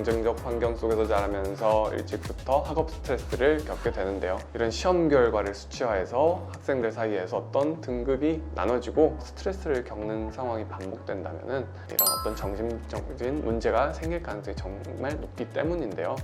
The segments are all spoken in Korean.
경쟁적 환경 속에서 자라면서 일찍부터 학업 스트레스를 겪게 되는데요. 이런 시험 결과를 수치화해서 학생들 사이에서 어떤 등급이 나눠지고 스트레스를 겪는 상황이 반복된다면 이런 어떤 정신적인 문제가 생길 가능성이 정말 높기 때문인데요.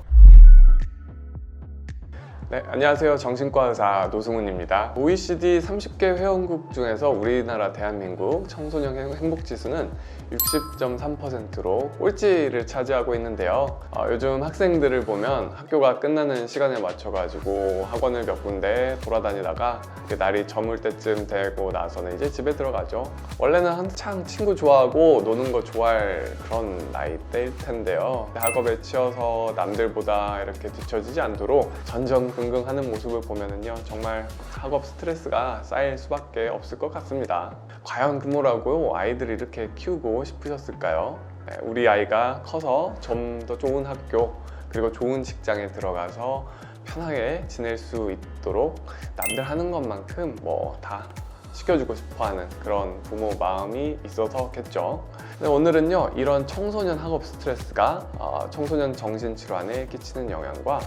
네, 안녕하세요. 정신과 의사 노승훈입니다. OECD 30개 회원국 중에서 우리나라 대한민국 청소년 행복지수는 60.3%로 꼴찌를 차지하고 있는데요. 요즘 학생들을 보면 학교가 끝나는 시간에 맞춰가지고 학원을 몇 군데 돌아다니다가 날이 저물 때쯤 되고 나서는 이제 집에 들어가죠. 원래는 한창 친구 좋아하고 노는 거 좋아할 그런 나이대일 텐데요. 학업에 치여서 남들보다 이렇게 뒤처지지 않도록 전전긍긍하는 모습을 보면은요, 정말 학업 스트레스가 쌓일 수밖에 없을 것 같습니다. 과연 그뭐라고 아이들을 이렇게 키우고 싶으셨을까요? 우리 아이가 커서 좀 더 좋은 학교 그리고 좋은 직장에 들어가서 편하게 지낼 수 있도록 남들 하는 것만큼 뭐 다 시켜주고 싶어하는 그런 부모 마음이 있어서겠죠. 오늘은요, 이런 청소년 학업 스트레스가 청소년 정신질환에 끼치는 영향과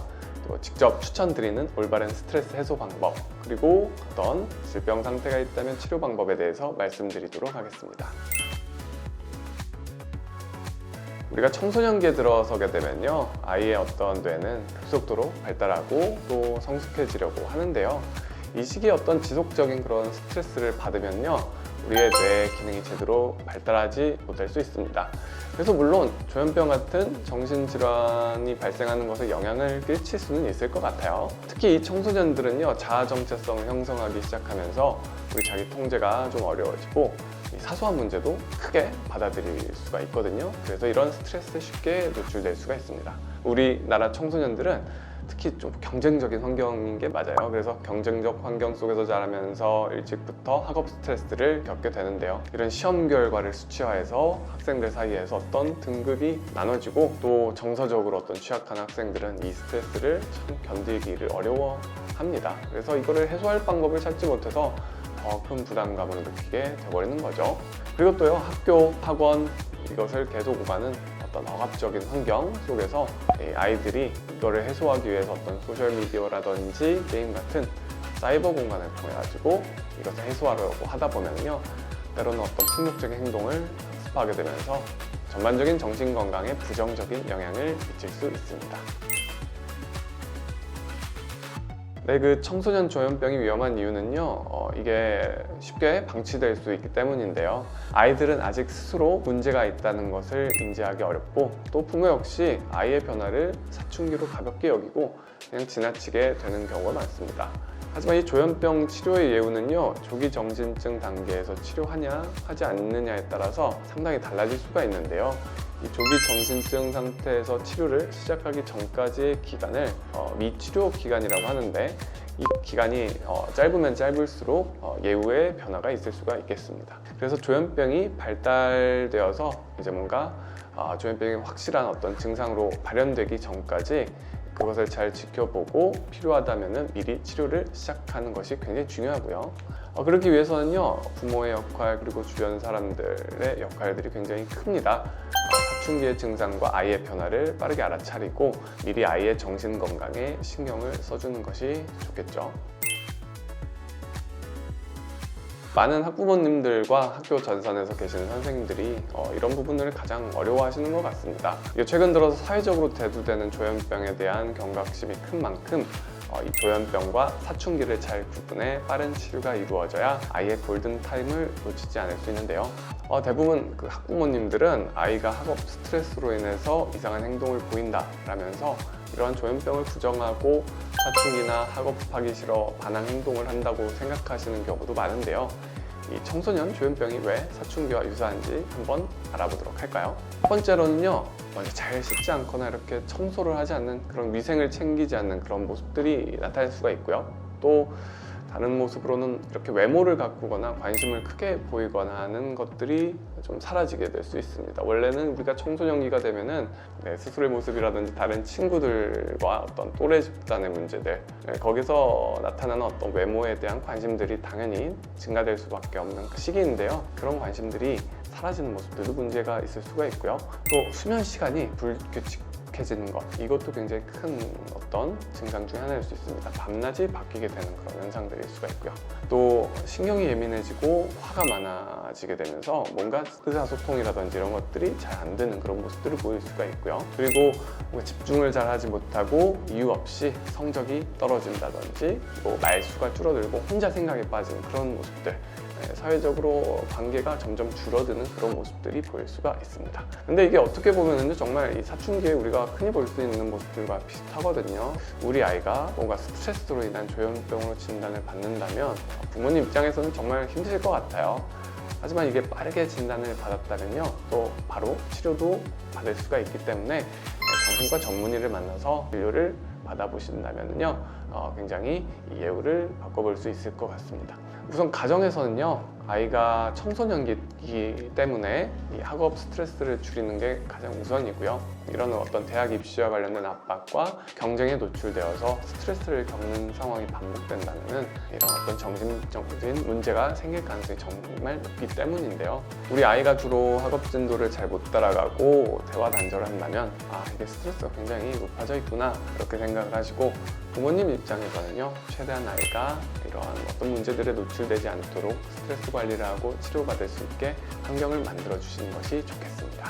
또 직접 추천드리는 올바른 스트레스 해소 방법, 그리고 어떤 질병 상태가 있다면 치료 방법에 대해서 말씀드리도록 하겠습니다. 우리가 청소년기에 들어서게 되면요, 아이의 어떤 뇌는 급속도로 발달하고 또 성숙해지려고 하는데요. 이 시기에 어떤 지속적인 그런 스트레스를 받으면요, 우리의 뇌 기능이 제대로 발달하지 못할 수 있습니다. 그래서 물론 조현병 같은 정신질환이 발생하는 것에 영향을 끼칠 수는 있을 것 같아요. 특히 이 청소년들은요, 자아 정체성을 형성하기 시작하면서 우리 자기 통제가 좀 어려워지고 사소한 문제도 크게 받아들일 수가 있거든요. 그래서 이런 스트레스에 쉽게 노출될 수가 있습니다. 우리나라 청소년들은 특히 좀 경쟁적인 환경인 게 맞아요. 그래서 경쟁적 환경 속에서 자라면서 일찍부터 학업 스트레스를 겪게 되는데요. 이런 시험 결과를 수치화해서 학생들 사이에서 어떤 등급이 나눠지고 또 정서적으로 어떤 취약한 학생들은 이 스트레스를 참 견디기를 어려워합니다. 그래서 이거를 해소할 방법을 찾지 못해서 더 큰 부담감을 느끼게 돼버리는 거죠. 그리고 또요, 학교, 학원 이것을 계속 오가는 어떤 억압적인 환경 속에서 아이들이 이거를 해소하기 위해서 어떤 소셜미디어라든지 게임 같은 사이버 공간을 통해 가지고 이것을 해소하려고 하다 보면요, 때로는 어떤 폭력적인 행동을 습하게 되면서 전반적인 정신 건강에 부정적인 영향을 미칠 수 있습니다. 네, 그 청소년 조현병이 위험한 이유는요, 이게 쉽게 방치될 수 있기 때문인데요. 아이들은 아직 스스로 문제가 있다는 것을 인지하기 어렵고 또 부모 역시 아이의 변화를 사춘기로 가볍게 여기고 그냥 지나치게 되는 경우가 많습니다. 하지만 이 조현병 치료의 예우는요, 조기 정신증 단계에서 치료하냐 하지 않느냐에 따라서 상당히 달라질 수가 있는데요. 이 조기 정신증 상태에서 치료를 시작하기 전까지의 기간을 미치료 기간이라고 하는데, 이 기간이 짧으면 짧을수록 예후의 변화가 있을 수가 있겠습니다. 그래서 조현병이 발달되어서 이제 뭔가 조현병이 확실한 어떤 증상으로 발현되기 전까지 그것을 잘 지켜보고 필요하다면 미리 치료를 시작하는 것이 굉장히 중요하고요. 그러기 위해서는요, 부모의 역할 그리고 주변 사람들의 역할들이 굉장히 큽니다. 사춘기의 증상과 아이의 변화를 빠르게 알아차리고 미리 아이의 정신 건강에 신경을 써주는 것이 좋겠죠. 많은 학부모님들과 학교 전선에서 계시는 선생님들이 이런 부분을 가장 어려워하시는 것 같습니다. 최근 들어서 사회적으로 대두되는 조현병에 대한 경각심이 큰 만큼 이 조현병과 사춘기를 잘 구분해 빠른 치료가 이루어져야 아이의 골든타임을 놓치지 않을 수 있는데요. 대부분 그 학부모님들은 아이가 학업 스트레스로 인해서 이상한 행동을 보인다 라면서 이러한 조현병을 부정하고 사춘기나 학업하기 싫어 반항 행동을 한다고 생각하시는 경우도 많은데요. 이 청소년 조현병이 왜 사춘기와 유사한지 한번 알아보도록 할까요? 첫 번째로는요, 먼저 잘 씻지 않거나 이렇게 청소를 하지 않는 그런 위생을 챙기지 않는 그런 모습들이 나타날 수가 있고요. 또 다른 모습으로는 이렇게 외모를 가꾸거나 관심을 크게 보이거나 하는 것들이 좀 사라지게 될 수 있습니다. 원래는 우리가 청소년기가 되면은 스스로의 모습이라든지 다른 친구들과 어떤 또래 집단의 문제들, 거기서 나타나는 어떤 외모에 대한 관심들이 당연히 증가될 수밖에 없는 그 시기인데요. 그런 관심들이 사라지는 모습들도 문제가 있을 수가 있고요. 또 수면 시간이 불규칙 어색해지는 것, 이것도 굉장히 큰 어떤 증상 중에 하나일 수 있습니다. 밤낮이 바뀌게 되는 그런 현상들일 수가 있고요. 또 신경이 예민해지고 화가 많아지게 되면서 뭔가 의사소통이라든지 이런 것들이 잘 안 되는 그런 모습들을 보일 수가 있고요. 그리고 뭔가 집중을 잘 하지 못하고 이유 없이 성적이 떨어진다든지 뭐 말수가 줄어들고 혼자 생각에 빠지는 그런 모습들, 사회적으로 관계가 점점 줄어드는 그런 모습들이 보일 수가 있습니다. 근데 이게 어떻게 보면은 정말 이 사춘기에 우리가 흔히 볼 수 있는 모습들과 비슷하거든요. 우리 아이가 뭔가 스트레스로 인한 조현병으로 진단을 받는다면 부모님 입장에서는 정말 힘드실 것 같아요. 하지만 이게 빠르게 진단을 받았다면요, 또 바로 치료도 받을 수가 있기 때문에 정신과 전문의를 만나서 진료를 받아보신다면요, 굉장히 이 예후를 바꿔볼 수 있을 것 같습니다. 우선 가정에서는요, 아이가 청소년기이기 때문에 이 학업 스트레스를 줄이는 게 가장 우선이고요. 이런 어떤 대학 입시와 관련된 압박과 경쟁에 노출되어서 스트레스를 겪는 상황이 반복된다면 이런 어떤 정신적인 문제가 생길 가능성이 정말 높기 때문인데요. 우리 아이가 주로 학업 진도를 잘 못 따라가고 대화 단절을 한다면 이게 스트레스가 굉장히 높아져 있구나, 이렇게 생각을 하시고, 부모님 입장에서는요, 최대한 아이가 이러한 어떤 문제들에 노출되지 않도록 스트레스 관리를 하고 치료받을 수 있게 환경을 만들어 주시는 것이 좋겠습니다.